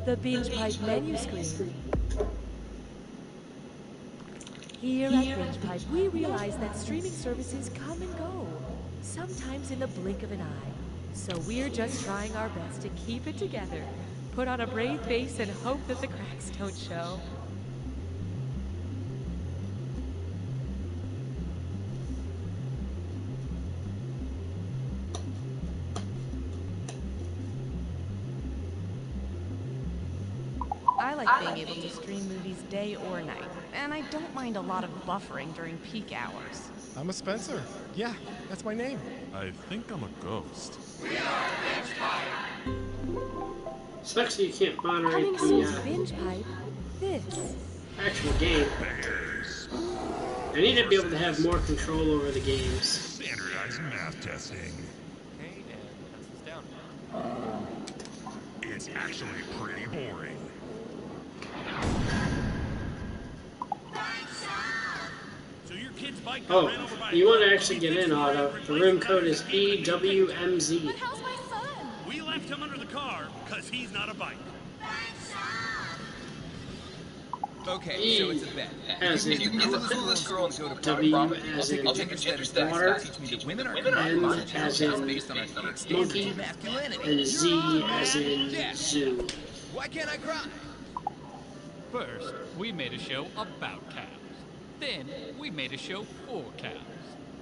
The Binge Pipe menu screen. Here at Binge Pipe, we realize that streaming services come and go, sometimes in the blink of an eye. So we're just trying our best to keep it together, put on a brave face, and hope that the cracks don't show. I like being able to stream movies day or night, and I don't mind a lot of buffering during peak hours. I'm a Spencer. Yeah, that's my name. I think I'm a ghost. Sucks that you can't moderate Coming soon to the Binge Pipe, this. actual game. I need to be able to have more control over the games. Standardized math testing. Okay, and pencils down. It's actually pretty boring. So your kid's bike got ran over by You want to actually get in, Otto. The room code is EWMZ. But how's my son? We left him under the car because he's not a bike. Okay, so it's a bet. As in If the coolest girl to go to W prom, as in I'll take a gender studies water, class. Teach me that women are M as in based on our standards monkey, of masculinity. and Z as in zoo. Why can't I cry? First, we made a show about cows. Then, we made a show for cows.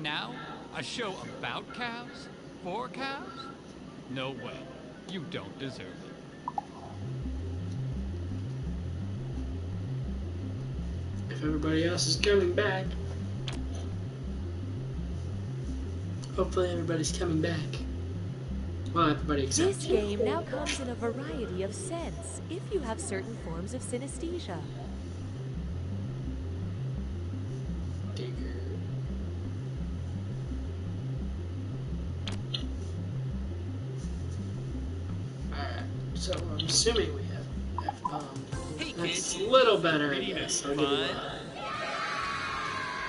Now, a show about cows? For cows? No way. You don't deserve it. If everybody else is coming back. Hopefully everybody's coming back. Well, everybody except This game now comes in a variety of scents if you have certain forms of synesthesia. Digger. Alright, so I'm assuming we have F-bomb. Hey, That's kids. a little better, I Ready to guess. be I'll give you fun? that.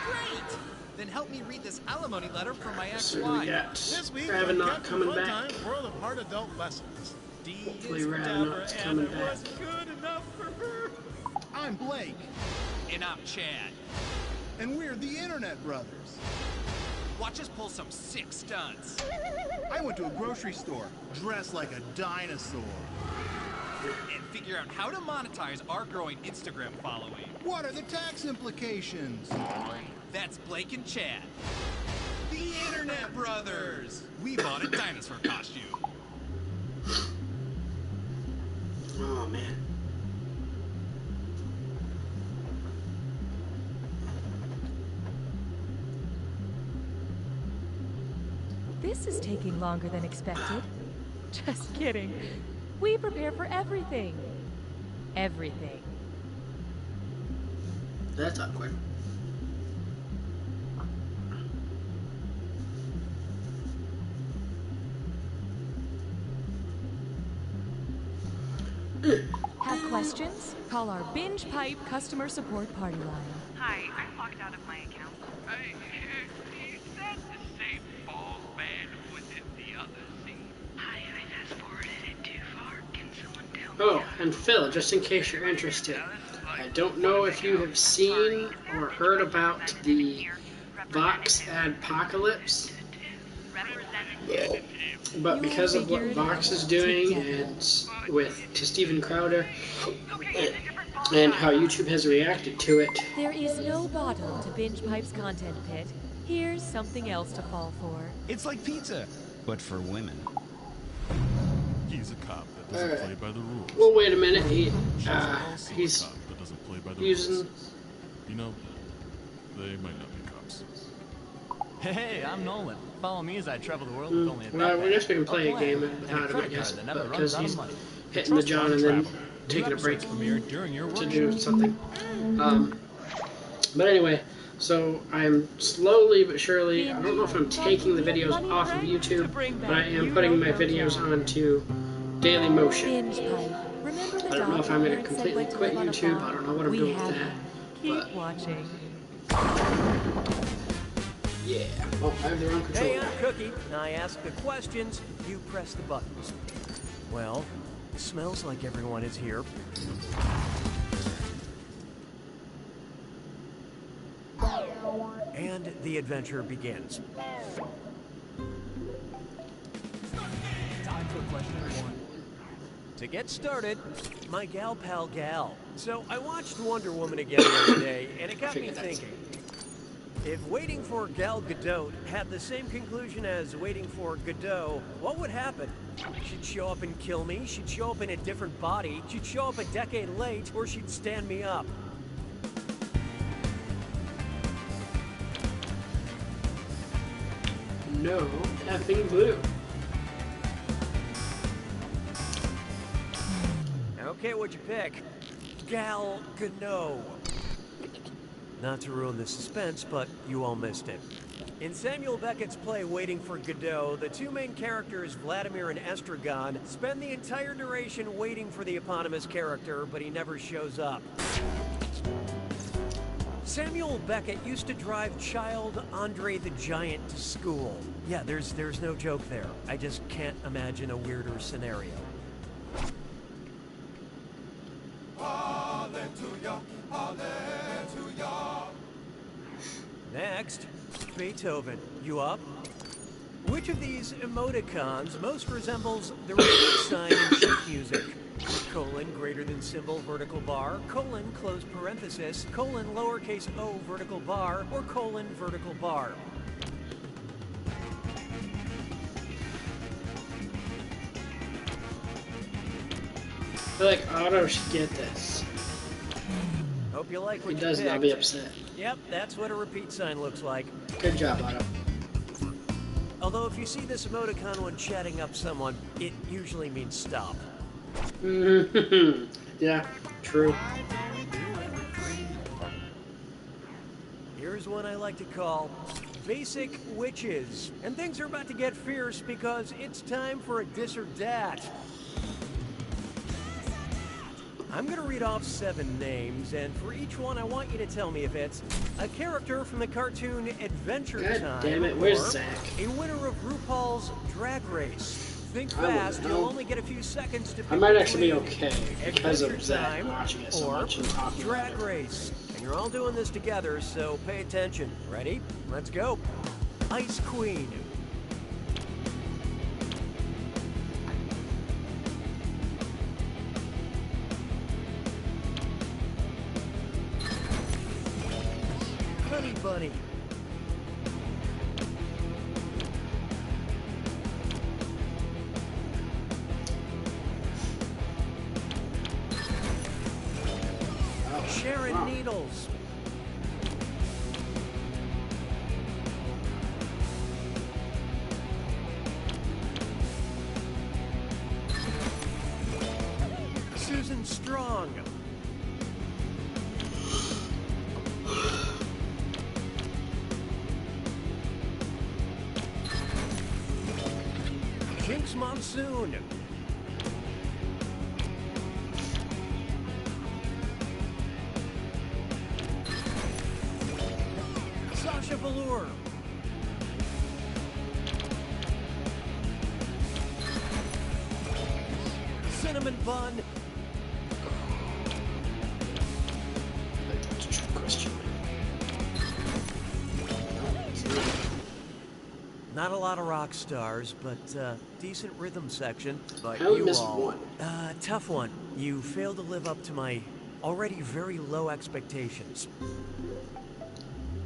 Great! Then help me read this alimony letter from my So we ex-wife. got This week, Ravenot Captain coming Funtime, back. World of Hard Adult Lessons. D Hopefully is for Ravenot's Deborah, coming and it back. was good enough for her. I'm Blake, And I'm Chad. and we're the Internet Brothers. Watch us pull some sick stunts. I went to a grocery store, dressed like a dinosaur. And figure out how to monetize our growing Instagram following. What are the tax implications? That's Blake and Chad. The Internet Brothers! We bought a dinosaur costume. Oh man. This is taking longer than expected. Just kidding. We prepare for everything. Everything. That's awkward. Have questions? Call our Binge Pipe customer support party line. Hi, I'm locked out of my account. Is that the same ball man who was in the other scene? Hi, I fast forwarded it too far. Can someone tell me? Oh, and Phil, just in case you're interested, I don't know if you have seen or heard about the Vox Adpocalypse, but because of what Vox is doing and to Steven Crowder and how YouTube has reacted to it, There is no bottom to Binge Pipe's content pit. Here's something else to fall for. It's like pizza, but for women. He's a cop that doesn't Alright. play by the rules. well, wait a minute, She's he's also a cop that doesn't play by the using. rules. You know, they might not be cops. Hey, I'm Nolan. Follow me as I travel the world with only a Well, I guess we can play a a game plan, without and him, I credit guess, card that never because runs out of he's money. hitting the John and then Travel. taking a New break episodes premiere during your to work do shift. something. But anyway, so I'm slowly but surely, I don't know if I'm taking the videos off of YouTube, but I am putting my videos onto Daily Motion. Binge Pipe. Remember the I don't know dog if I'm going to parents said completely went to quit live on a YouTube. farm? I don't know what I'm We doing with have that. him. Keep But watching. yeah. Oh, I have the wrong controller. Hey, I'm Cookie. I ask the questions, you press the buttons. Well, Smells like everyone is here. And the adventure begins. Time for question 1. To get started, my gal pal Gal. So I watched Wonder Woman again the other day, and it got me thinking. If Waiting for Gal Gadot had the same conclusion as Waiting for Godot, what would happen? She'd show up and kill me, she'd show up in a different body, she'd show up a decade late, or she'd stand me up. No effing blue. Okay, what'd you pick? Gal Gadot. Not to ruin the suspense, but you all missed it. In Samuel Beckett's play Waiting for Godot, the two main characters, Vladimir and Estragon, spend the entire duration waiting for the eponymous character, but he never shows up. Samuel Beckett used to drive child Andre the Giant to school. Yeah, there's no joke there. I just can't imagine a weirder scenario. Hallelujah, hallelujah. Next, Beethoven. You up? Which of these emoticons most resembles the repeat sign in sheet music? Colon, greater than symbol, vertical bar, colon, close parenthesis, colon, lowercase o, vertical bar, or colon, vertical bar. I feel like Otto should get this. Hope you like what He you doesn't, picked. I'll be upset. Yep, that's what a repeat sign looks like. Good job, Otto. Although if you see this emoticon when chatting up someone, it usually means stop. Yeah, true. Here's one I like to call Basic Witches. And things are about to get fierce because it's time for a dis or dat. I'm gonna read off 7 names, and for each one I want you to tell me if it's a character from the cartoon Adventure God Time, damn it, where's or Zach? a winner of RuPaul's Drag Race. Think I will fast, you'll know. only get a few seconds to pick I might actually be between okay because of Adventure Zach Time watching it so or much and talking about Drag it. Race. And you're all doing this together, so pay attention. Ready? Let's go. Ice Queen. Honey Bunny. Sharon Needles. Susan Strong. Jinx Monsoon. Sasha Velour. Cinnamon Bun. That's a trick question. Not a lot of rock stars, but decent rhythm section. But I would you miss all, one. tough one. You failed to live up to my already very low expectations.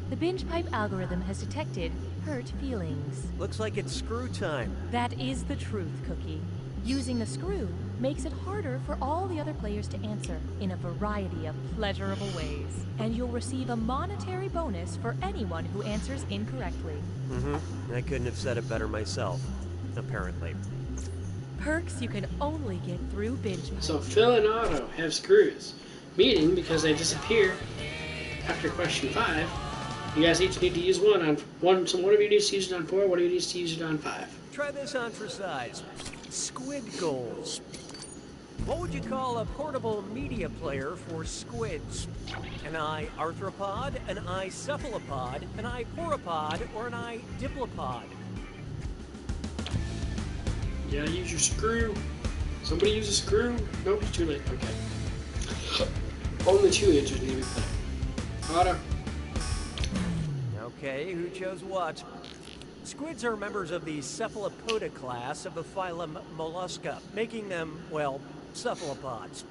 The binge pipe algorithm has detected hurt feelings. Looks like it's screw time. That is the truth, Cookie. Using the screw makes it harder for all the other players to answer in a variety of pleasurable ways. And you'll receive a monetary bonus for anyone who answers incorrectly. I couldn't have said it better myself, apparently. Perks you can only get through binge pipe. So Phil and Otto have screws, meaning because they disappear after question 5, you guys each need to use one on one. So one of you needs to use it on 4, one of you needs to use it on 5. Try this on for size. Squid goals. What would you call a portable media player for squids? An eye arthropod, an eye cephalopod, an eye pauropod, or an eye diplopod? Yeah, use your screw. Somebody use a screw? Nope, it's too late. Okay. Only 2 answers need to be put. Auto. Okay, who chose what? Squids are members of the cephalopoda class of the phylum Mollusca, making them, well, cephalopods.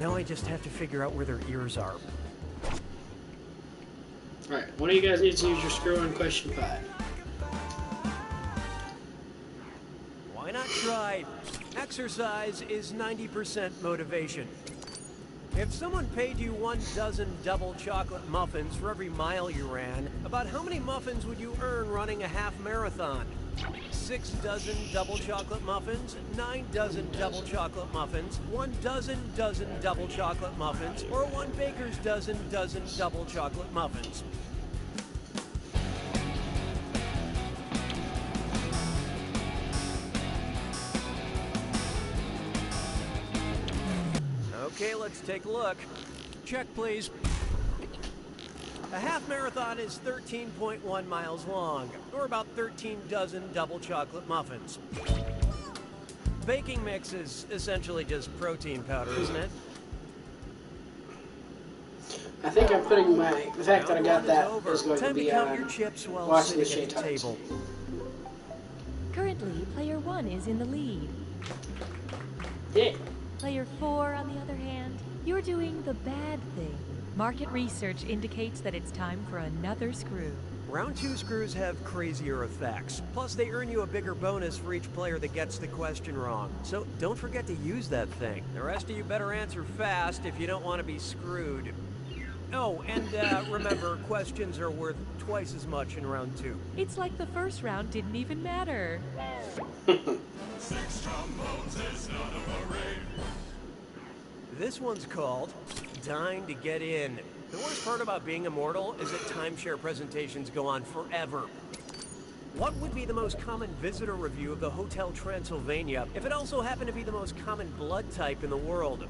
Now I just have to figure out where their ears are. Alright, one of you guys needs to use your screw on question 5. Why not try? Exercise is 90% motivation. If someone paid you 1 dozen double chocolate muffins for every mile you ran, about how many muffins would you earn running a half marathon? 6 dozen double chocolate muffins, 9 dozen double chocolate muffins, 1 dozen double chocolate muffins, or 1 baker's dozen double chocolate muffins. Okay, let's take a look. Check, please. A half marathon is 13.1 miles long, or about 13 dozen double chocolate muffins. Baking mix is essentially just protein powder, isn't it? I think I'm putting the fact that I got that is going Time to be to count your chips while watching the sitting Shea at the Times. table. Currently, player 1 is in the lead. Yeah. Player 4, on the other hand, you're doing the bad thing. Market research indicates that it's time for another screw. Round 2 screws have crazier effects. Plus, they earn you a bigger bonus for each player that gets the question wrong. So don't forget to use that thing. The rest of you better answer fast if you don't want to be screwed. Oh, and remember, questions are worth twice as much in round 2. It's like the first round didn't even matter. 6 trombones is not a parade. This one's called Dying to Get In. The worst part about being immortal is that timeshare presentations go on forever. What would be the most common visitor review of the Hotel Transylvania if it also happened to be the most common blood type in the world?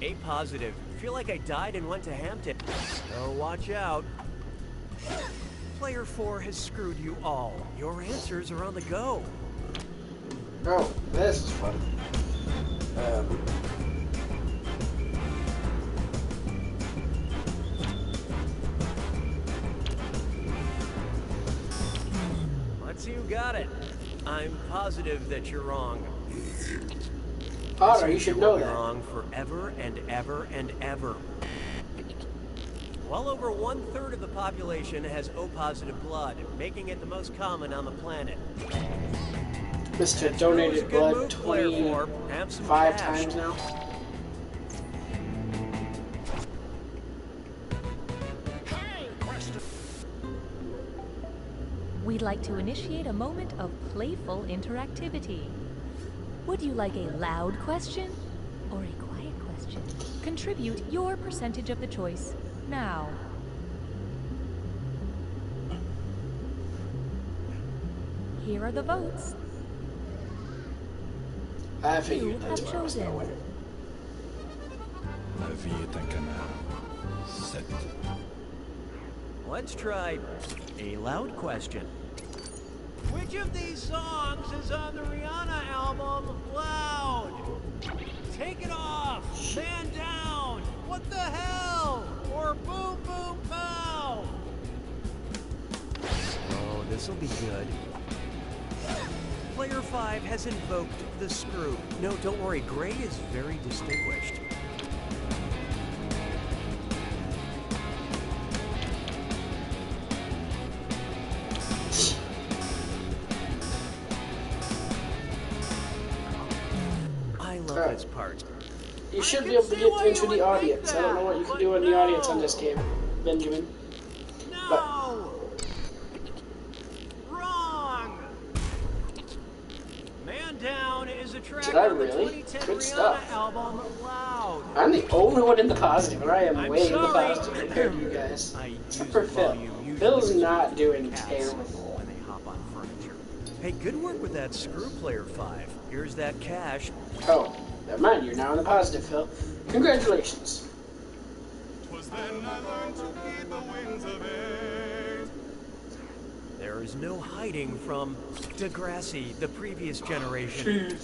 A positive. Feel like I died and went to Hampton. So watch out. Player 4 has screwed you all. Your answers are on the go. Oh, this is fun. Let's see who got it. I'm positive that you're wrong. Otter, you should know Be that. wrong forever and ever and ever. Well over 1/3 of the population has O-positive blood, making it the most common on the planet. Mr. Donated blood Have some 25 cash. times now. We'd like to initiate a moment of playful interactivity. Would you like a loud question or a quiet question? Contribute your percentage of the choice now. Here are the votes. I You figured that's have where I was chosen. going. La vie est un canard. 7. Let's try a loud question. Which of these songs is on the Rihanna album Loud? Take It Off, Man Down, What the Hell, or Boom Boom Pow? Oh, this'll be good. Player 5 has invoked the screw. No, don't worry, Gray is very distinguished. I love this part. You should be able to get into the audience. I don't know what you can do in the audience on this game, Benjamin. No! Wrong! Man Down is a track Did I on the really? 2010 Good Rihanna stuff. album Loud. I'm the only one in the positive, and I am I'm way in the sorry. positive compared to you guys. I use Except for the Phil. volume usually Phil's not with doing cats terrible. when they hop on furniture. Hey, good work with that screw, Player 5. Here's that cash. Oh, never mind, you're now in the positive, Phil. Congratulations. 'Twas then I learned to keep the wings of it. There is no hiding from Degrassi, the previous generation.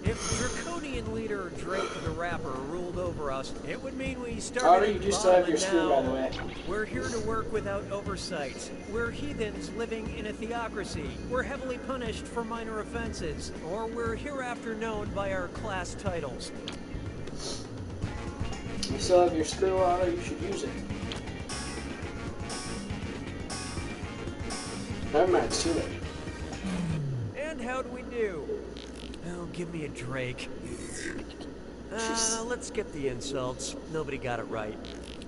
If Draconian leader Drake the Rapper ruled over us, it would mean we started you do still have your screw, by the way. We're here to work without oversight. We're heathens living in a theocracy. We're heavily punished for minor offenses, or we're hereafter known by our class titles. You still have your screw, Otto, you should use it. Never mind, it's too late. And how'd we do? Oh, give me a Drake. Let's skip the insults. Nobody got it right.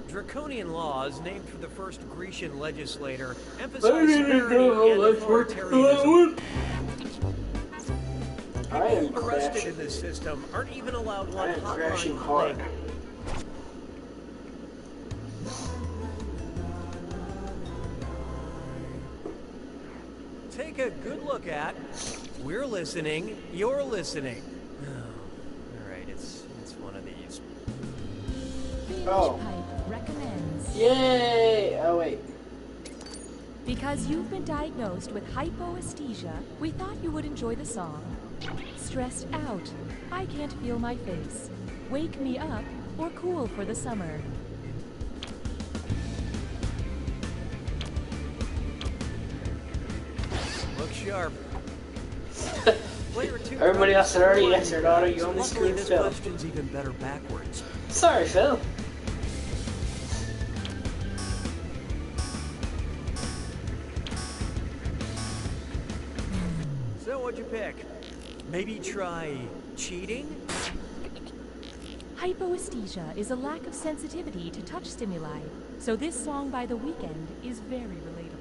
Draconian laws, named for the first Grecian legislator, emphasize severity and authoritarianism. People arrested in this system aren't even allowed one hotline click. Take a good look at. We're listening. You're listening. Oh, all right, it's one of these. Oh. Recommends. Yay! Oh wait. Because you've been diagnosed with hypoesthesia, we thought you would enjoy the song. Stressed out. I can't feel my face. Wake me up or cool for the summer. Look sharp. Everybody else had already answered, Otto. You only screwed this Phil. question's even better backwards. Sorry, Phil. So what'd you pick? Maybe try cheating? Hypoesthesia is a lack of sensitivity to touch stimuli, so this song by The Weeknd is very relatable.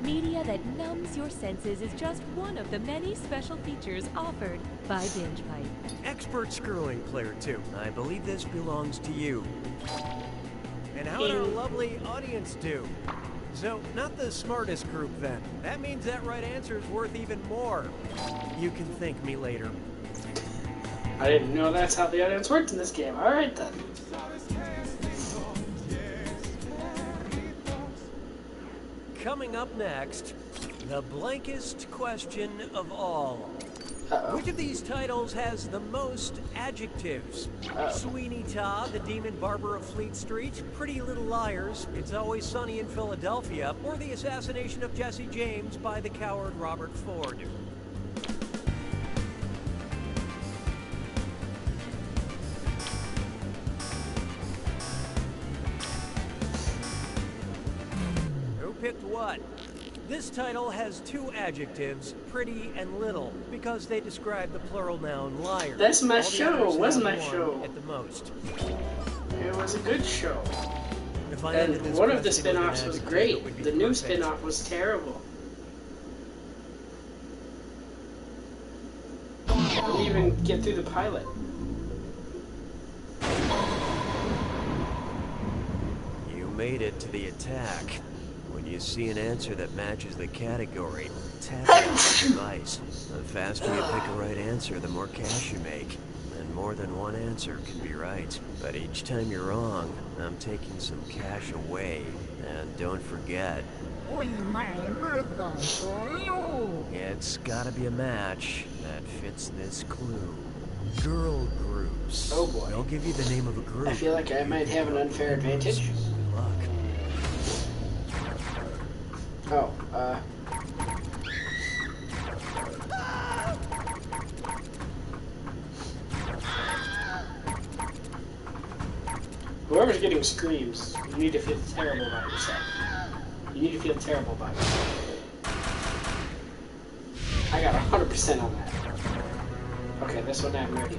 Media that numbs your senses is just one of the many special features offered by BingePipe. Expert screwing, player 2. I believe this belongs to you. And how did our lovely audience do? So, not the smartest group then. That means that right answer is worth even more. You can thank me later. I didn't know that's how the audience worked in this game. Alright then. Coming up next, the blankest question of all. Which of these titles has the most adjectives? Sweeney Todd, the Demon Barber of Fleet Street, Pretty Little Liars, It's Always Sunny in Philadelphia, or The Assassination of Jesse James by the coward Robert Ford? Who picked what? This title has two adjectives, pretty and little, because they describe the plural noun liar. That's my All the show. others It was have my one show. at the most. It was a good show. If I And ended this one of the question with an spin-offs was adjective, great. it would be The new perfect. spin-off was terrible. Didn't even get through the pilot. You made it to the attack. When you see an answer that matches the category, tap it on the device. The faster you pick a right answer, the more cash you make. And more than one answer can be right. But each time you're wrong, I'm taking some cash away. And don't forget, it's gotta be a match that fits this clue. Girl groups. Oh boy. They'll give you the name of a group. I feel like I might have an unfair advantage. Good luck. Oh, whoever's getting screams, you need to feel terrible about yourself. You need to feel terrible about yourself. I got 100% on that. Okay, this one I'm ready.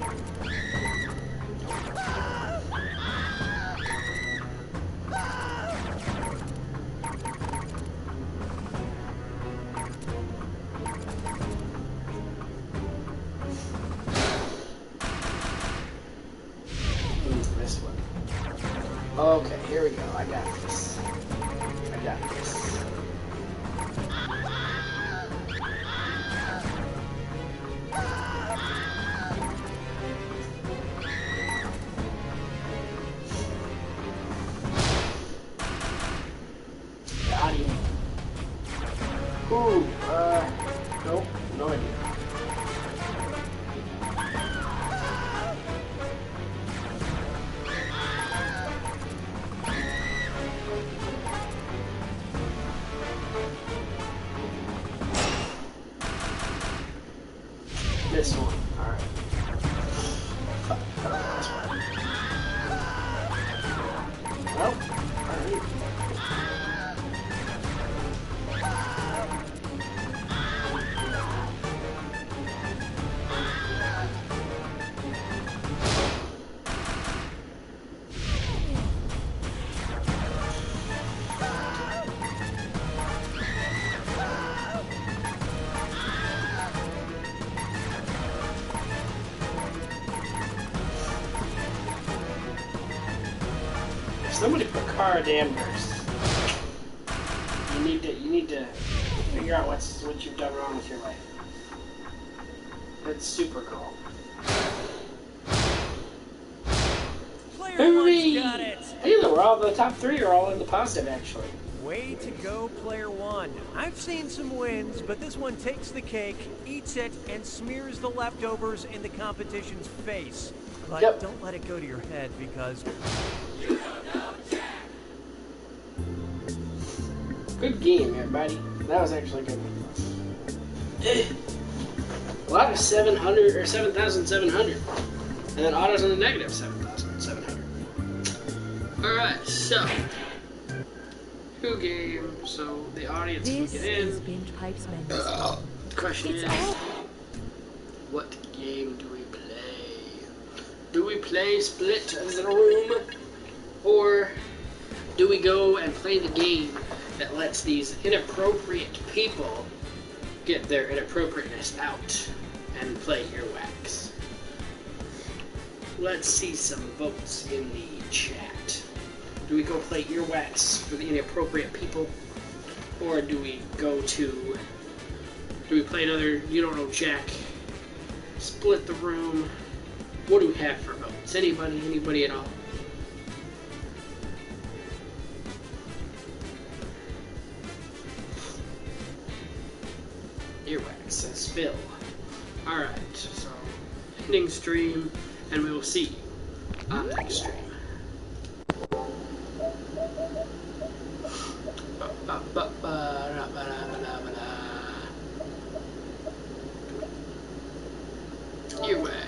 This one. Okay, here we go. I got this. I got this. Got him. this one. Alright. Well, alright. Somebody put Cara Danvers. You need to figure out what you've done wrong with your life. That's super cool. Player got it. Hey, look, we're all the top three are all in the positive actually. Way to go, player one. I've seen some wins, but this one takes the cake, eats it, and smears the leftovers in the competition's face. But don't let it go to your head because good game, everybody. That was actually good. A lot of 700 or 7,700, and then autos on the negative 7,700. All right, so 2 games. So the audience will get in. This is Binge Pipe's menu. The question is, what game do we play? Do we play Split the Room, or do we go and play the game that lets these inappropriate people get their inappropriateness out and play earwax? Let's see some votes in the chat. Do we go play earwax for the inappropriate people, or do we play another You Don't Know Jack, Split the Room? What do we have for votes? Anybody at all? Earwax says Phil. Alright, so ending stream, and we will see you on the next stream. Earwax.